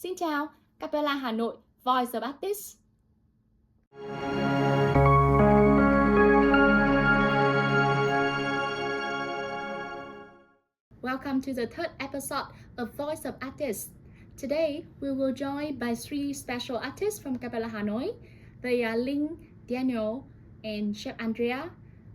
Xin chào, Capella Hanoi, Voice of Artists. Welcome to the third episode of Voice of Artists. Today, we will join by three special artists from Capella Hanoi. They are Linh, Daniel, and Chef Andrea,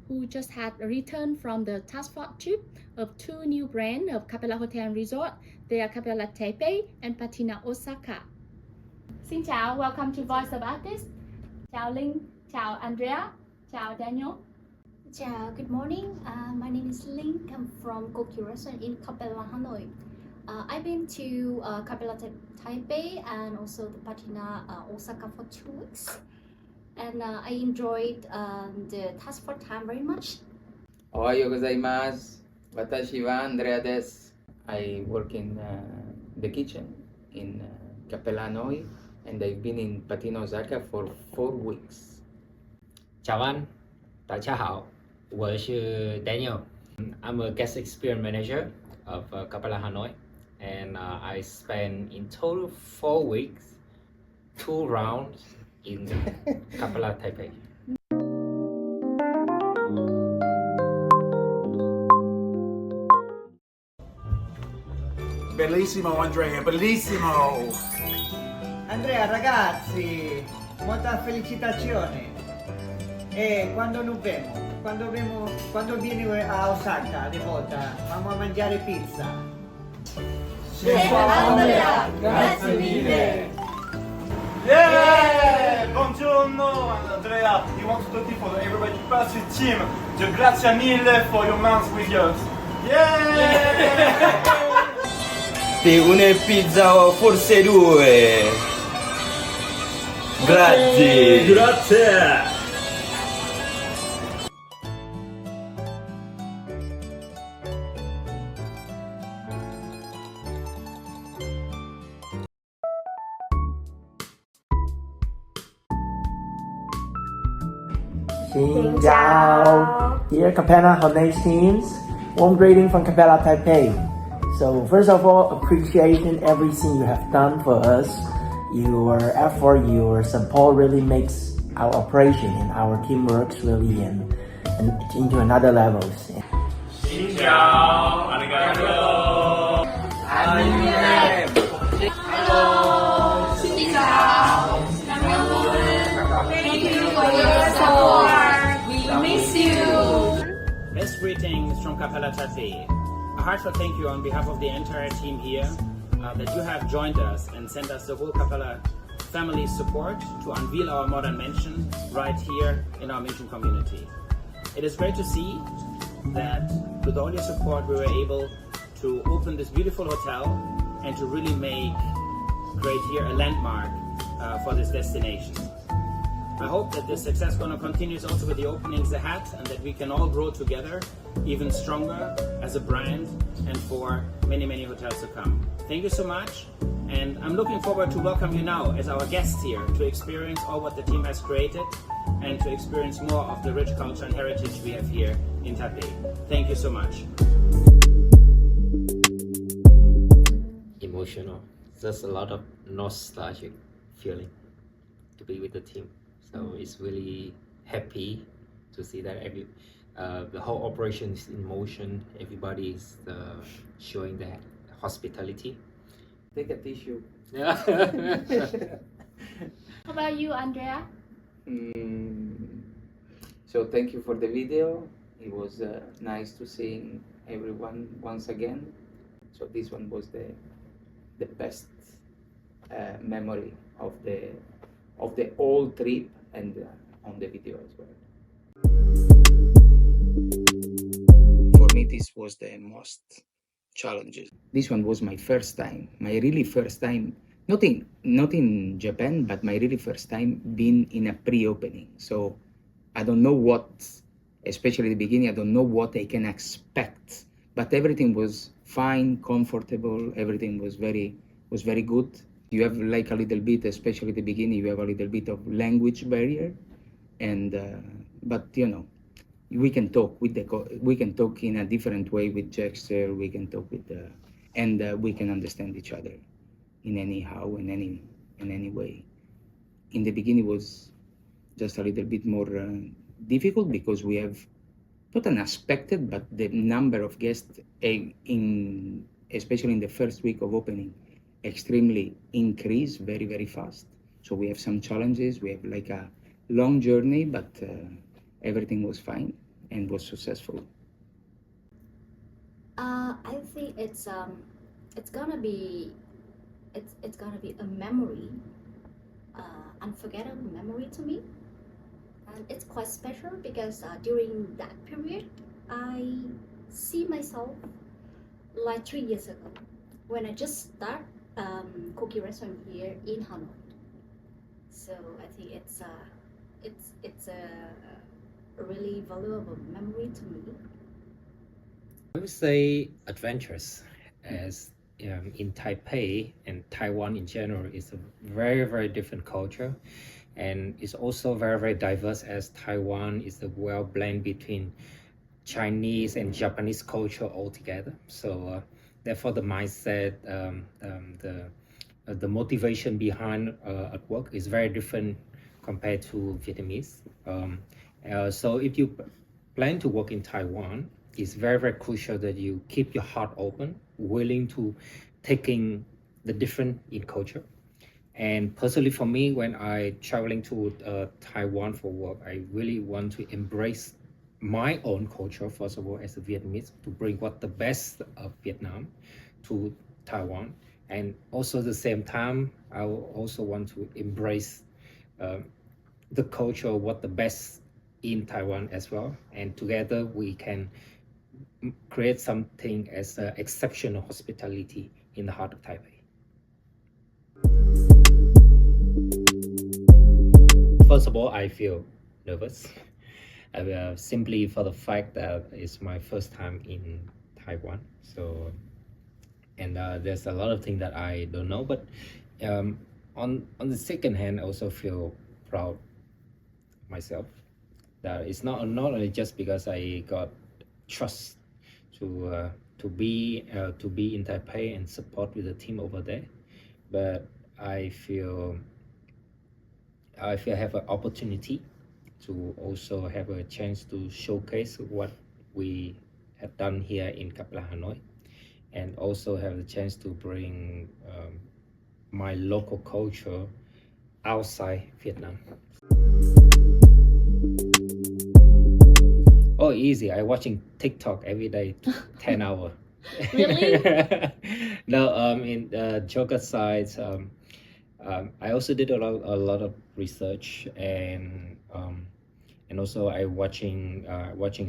who just had returned from the taskforce trip of two new brands of Capella Hotel and Resort. They are Capella Taipei and Patina, Osaka. Xin chào, welcome to Voice of Artists. Chào Linh, chào Andrea, chào Daniel. Ciao, good morning. My name is Linh. I'm from Gokyo Restaurant in Capella Hanoi. I've been to Capella Taipei and also the Patina Osaka for 2 weeks, and I enjoyed the task for time very much. Ohayo gozaimasu. Watashi wa Andrea desu. I work in the kitchen in Capella Hanoi, and I've been in Patina, Osaka for 4 weeks. Chào anh, 大家好，我是 Daniel. I'm a guest experience manager of Capella Hanoi, and I spent in total 4 weeks, 2 rounds in Capella Taipei. Bellissimo Andrea, bellissimo! Andrea, ragazzi, molta felicitazione. E quando non vemo? Quando vieni a Osaka di volta, andiamo a mangiare pizza. Chef Andrea, grazie mille! Yeah! Buongiorno Andrea, we want to thank you for everybody Patrick team. The grazie mille for your months with us. Yeah! Una pizza o forse 2. Grazie. Grazie! Xin chào, dear Capella Hanoi teams. Warm greeting from Capella Taipei. So first of all, appreciating everything you have done for us. Your effort, your support really makes our operation and our teamwork really and into another levels. Xin chào, arigato! Hello, xin chào. Thank you for your support. We miss you. Best greetings from Capella Taipei. A heartfelt thank you on behalf of the entire team here that you have joined us and sent us the whole Capella family support to unveil our modern mansion right here in our mission community. It is great to see that with all your support we were able to open this beautiful hotel and to really make great here a landmark for this destination. I hope that this success going to continue also with the openings ahead and that we can all grow together even stronger as a brand and for many, many hotels to come. Thank you so much, and I'm looking forward to welcome you now as our guests here to experience all what the team has created and to experience more of the rich culture and heritage we have here in Taipei. Thank you so much. Emotional, just a lot of nostalgic feeling to be with the team. So it's really happy to see that the whole operation is in motion. Everybody is showing that hospitality. Take a tissue. Yeah. How about you, Andrea? So thank you for the video. It was nice to see everyone once again. So this one was the best memory of the whole trip and on the video as well. For me, this was the most challenges. This one was my first time, my really first time, not in Japan, but my really first time being in a pre-opening. So I don't know what, especially at the beginning, I don't know what I can expect. But everything was fine, comfortable. Everything was very good. You have like a little bit, especially at the beginning, you have a little bit of language barrier, and but you know, we can talk we can talk in a different way with gesture. We can talk with and we can understand each other. in any how, in any way. In the beginning, it was just a little bit more difficult because we have not unexpected, but the number of guests especially in the first week of opening, extremely increased very fast. So we have some challenges. We have like a long journey, but everything was fine and was successful. I think it's gonna be a memory, unforgettable memory to me, and it's quite special because during that period I see myself like 3 years ago when I just start cookie restaurant here in Hanoi. So I think it's a really valuable memory to me. I would say adventurous, as in Taipei and Taiwan in general is a very different culture, and it's also very diverse, as Taiwan is a well blend between Chinese and Japanese culture altogether. So therefore the mindset, the motivation behind at work is very different compared to Vietnamese. So if you plan to work in Taiwan, it's very crucial that you keep your heart open, willing to taking the different in culture. And personally for me, when I traveling to Taiwan for work, I really want to embrace my own culture, first of all, as a Vietnamese, to bring what the best of Vietnam to Taiwan. And also at the same time, I will also want to embrace the culture, what the best in Taiwan as well. And together we can create something as exceptional hospitality in the heart of Taipei. First of all, I feel nervous. Simply for the fact that it's my first time in Taiwan. So, and there's a lot of things that I don't know. But on the second hand, I also feel proud of myself. That it's not only just because I got trust to be in Taipei and support with the team over there, but I feel I have an opportunity to also have a chance to showcase what we have done here in Capella Hanoi, and also have the chance to bring my local culture outside Vietnam. Oh, easy. I watching TikTok every day, 10 hours. Really? No, in joke aside, I also did a lot of research, and also I watching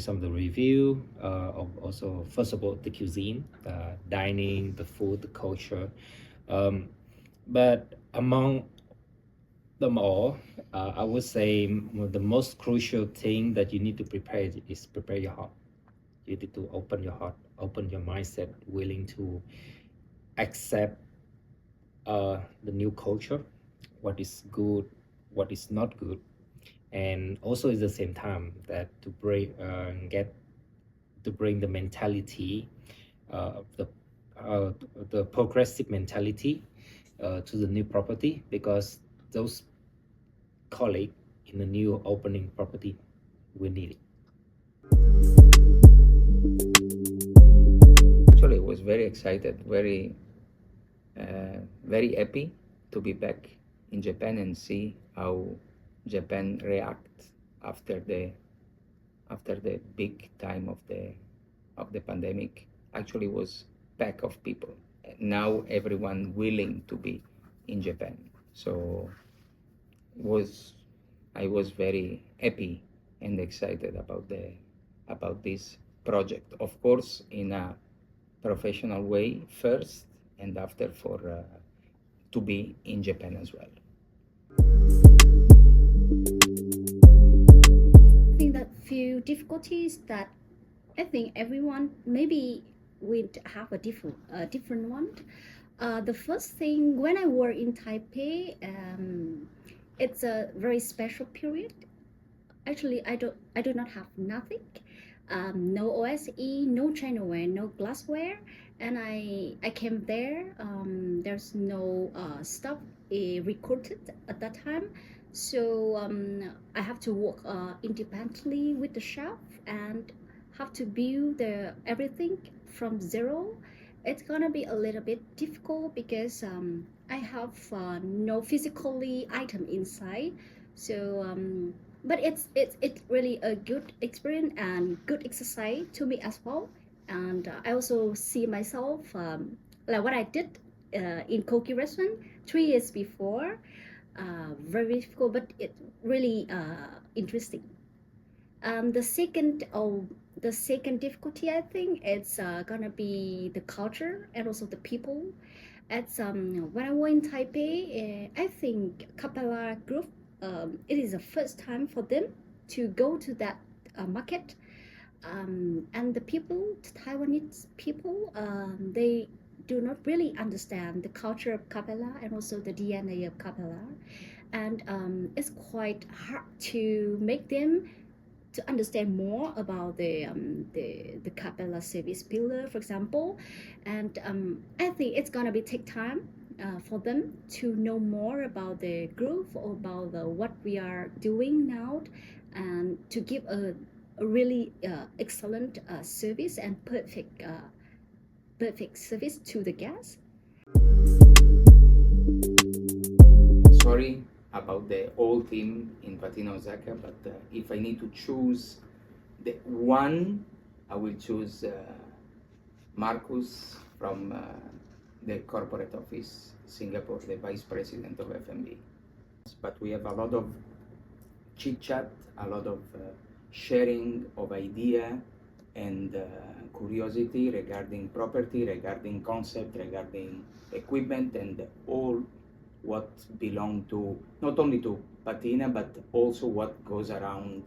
some of the review of also, first of all, the cuisine, dining, the food, the culture, but among them all, I would say the most crucial thing that you need to prepare is prepare your heart. You need to open your heart, open your mindset, willing to accept the new culture, what is good, what is not good, and also at the same time that to bring the mentality of the progressive mentality to the new property, because those colleagues in the new opening property will need it. Actually, I was very excited, very happy to be back in Japan and see how Japan reacts after the big time of the pandemic. Actually, was pack of people. Now everyone willing to be in Japan. So I was very happy and excited about this project. Of course, in a professional way first, and after to be in Japan as well. I think that few difficulties that I think everyone maybe would have a different one. The first thing, when I work in Taipei, it's a very special period. Actually, I do not have nothing, no OSE, no Chinaware, no glassware, and I came there. There's no staff recruited at that time, so I have to work independently with the chef and have to build everything from zero. It's gonna be a little bit difficult because I have no physically item inside, so but it's really a good experience and good exercise to me as well. And I also see myself like what I did in Koki restaurant 3 years before. Very difficult, but it really interesting. The second difficulty, I think, it's gonna be the culture and also the people. At when I was in Taipei, I think Capella Group, it is the first time for them to go to that market. And the people, the Taiwanese people, they do not really understand the culture of Capella and also the DNA of Capella, and it's quite hard to make them to understand more about the Capella service pillar, for example. And I think it's gonna be take time for them to know more about the group, or about what we are doing now, and to give a really excellent service and perfect service to the guests. Sorry about the old team in Patina, Osaka, but if I need to choose the one, I will choose Marcus from the corporate office, Singapore, the vice president of F&B. But we have a lot of chit chat, a lot of sharing of idea and curiosity regarding property, regarding concept, regarding equipment, and all what belong to not only to Patina but also what goes around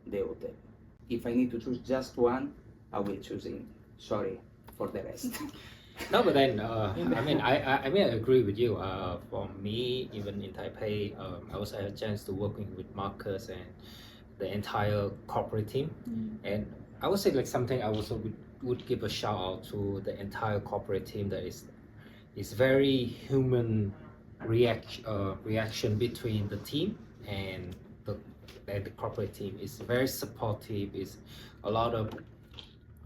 the hotel. If I need to choose just one, I will choose him. Sorry for the rest. No, but then I agree with you. For me, even in Taipei, I also had a chance to working with Marcus and the entire corporate team, and I would say like something I also would give a shout out to the entire corporate team. That is very human reaction between the team and the corporate team. Is very supportive. Is a lot of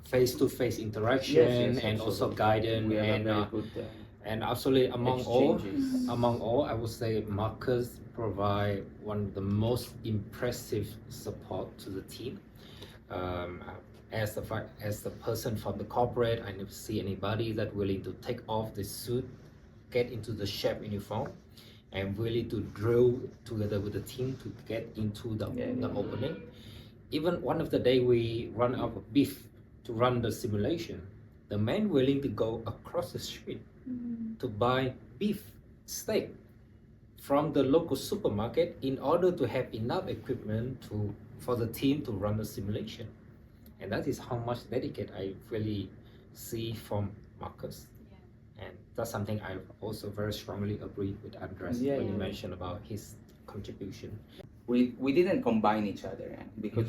face-to-face interaction, Yes, and also absolutely. guidance, We have a and very good and absolutely among exchanges. all, I would say Marcus provide one of the most impressive support to the team. As the person from the corporate, I never see anybody that willing to take off the suit, get into the chef uniform, and willing to drill together with the team to get into the opening. Even one of the day we run out of beef to run the simulation, the man willing to go across the street to buy beef steak from the local supermarket in order to have enough equipment for the team to run the simulation. And that is how much dedicated I really see from Marcus. And that's something I also very strongly agree with Andres when you mentioned about his contribution. We didn't combine each other because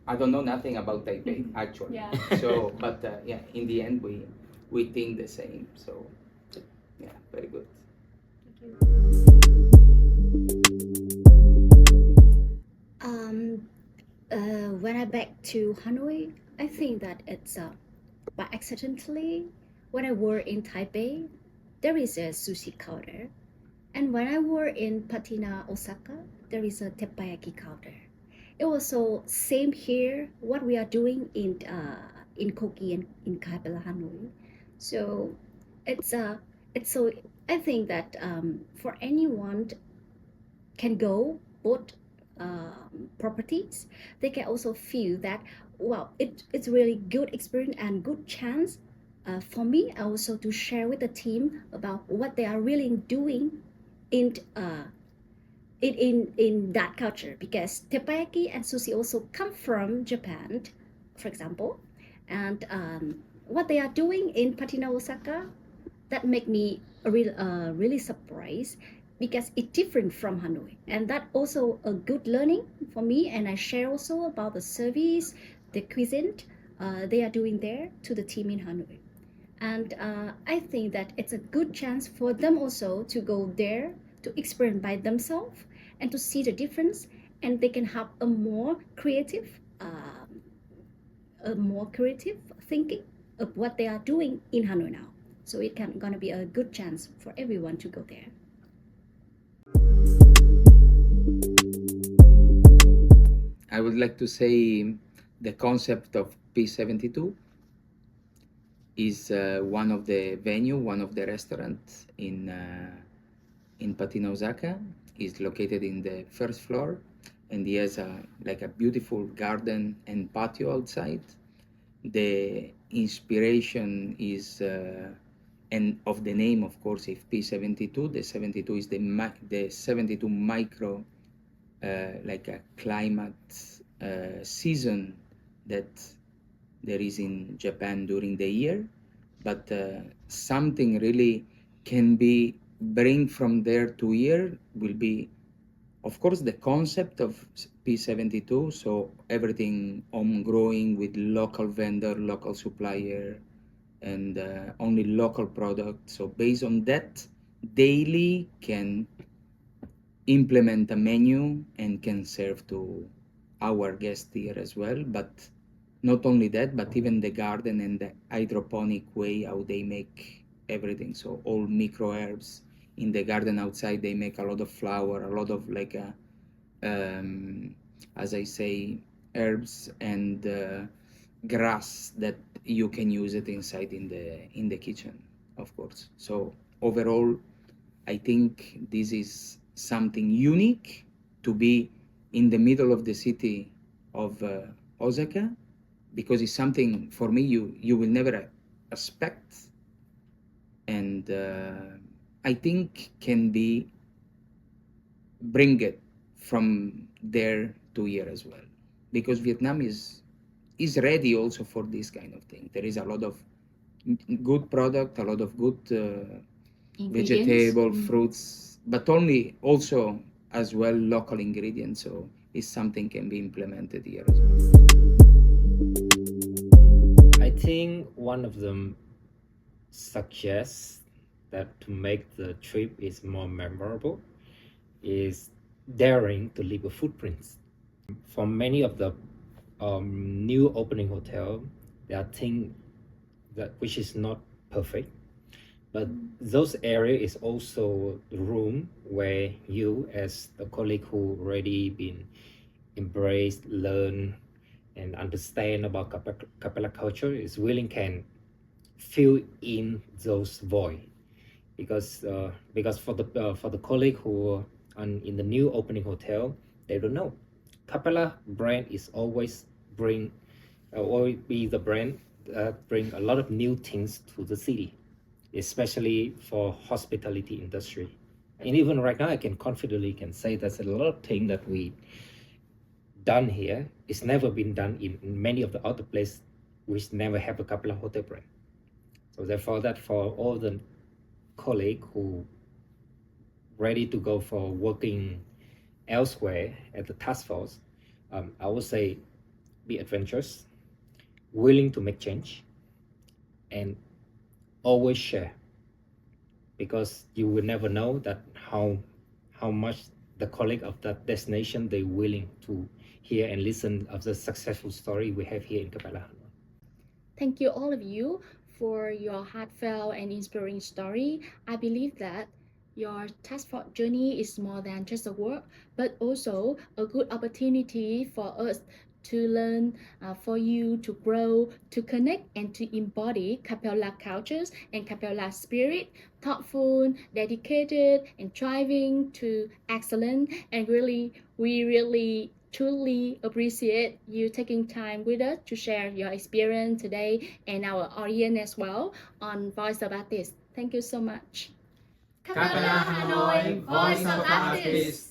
I don't know nothing about Taipei actually. Yeah. So but in the end we think the same. So yeah, very good. When I back to Hanoi, I think that it's by accidentally when I work in Taipei, there is a sushi counter, and when I work in Patina, Osaka, there is a teppanyaki counter. It was so same here. What we are doing in Koki and in Capella Hanoi, so it's so I think that for anyone can go both properties, they can also feel that wow, it's really good experience and good chance for me also to share with the team about what they are really doing in that culture, because teppanyaki and sushi also come from Japan, for example, and what they are doing in Patina, Osaka, that make me really surprised, because it's different from Hanoi, and that also a good learning for me. And I share also about the service, the cuisine they are doing there to the team in Hanoi. And I think that it's a good chance for them also to go there to experience by themselves and to see the difference, and they can have a more creative thinking of what they are doing in Hanoi now. So it can gonna be a good chance for everyone to go there. I would like to say the concept of P72 is one of the venue, one of the restaurants in Patina, Osaka. Is located in the first floor, and he has like a beautiful garden and patio outside. The inspiration is and of the name, of course, is P72. The 72 is the 72 micro like a climate season that there is in Japan during the year, but something really can be bring from there to here will be, of course, the concept of P72. So everything home growing with local vendor, local supplier, and only local product. So based on that, daily can implement a menu and can serve to our guests here as well. But not only that, but even the garden and the hydroponic way how they make everything. So all micro herbs in the garden outside, they make a lot of flower, a lot of like as I say, herbs and grass that you can use it inside in the kitchen, of course. So overall, I think this is something unique to be in the middle of the city of Osaka, because it's something for me you will never expect, and I think can be bring it from there to here as well, because Vietnam is ready also for this kind of thing. There is a lot of good product, a lot of good vegetable, fruits, but only also as well local ingredients. So it's something can be implemented here as well. I think one of them suggests that to make the trip is more memorable is daring to leave a footprint. For many of the new opening hotel, there are things that which is not perfect, but those area is also the room where you as the colleague who already been embraced, learn and understand about Capella culture is willing can fill in those void, because for the colleague who are in the new opening hotel, they don't know Capella brand is always always be the brand that bring a lot of new things to the city, especially for hospitality industry. And even right now, I can confidently can say there's a lot of things that we done here. It's never been done in many of the other places which never have a couple of hotel brand. So therefore, that for all the colleagues who ready to go for working elsewhere at the task force, I would say be adventurous, willing to make change, and always share, because you will never know that how much the colleague of that destination they willing to hear and listen of the successful story we have here in Capella Hanoi. Thank you all of you for your heartfelt and inspiring story. I believe that your task force journey is more than just a work, but also a good opportunity for us to learn, for you to grow, to connect, and to embody Capella cultures and Capella spirit, thoughtful, dedicated, and striving to excellence. And we really truly appreciate you taking time with us to share your experience today and our audience as well on Voice of Artists. Thank you so much. Capella Hanoi, Voice of Artists.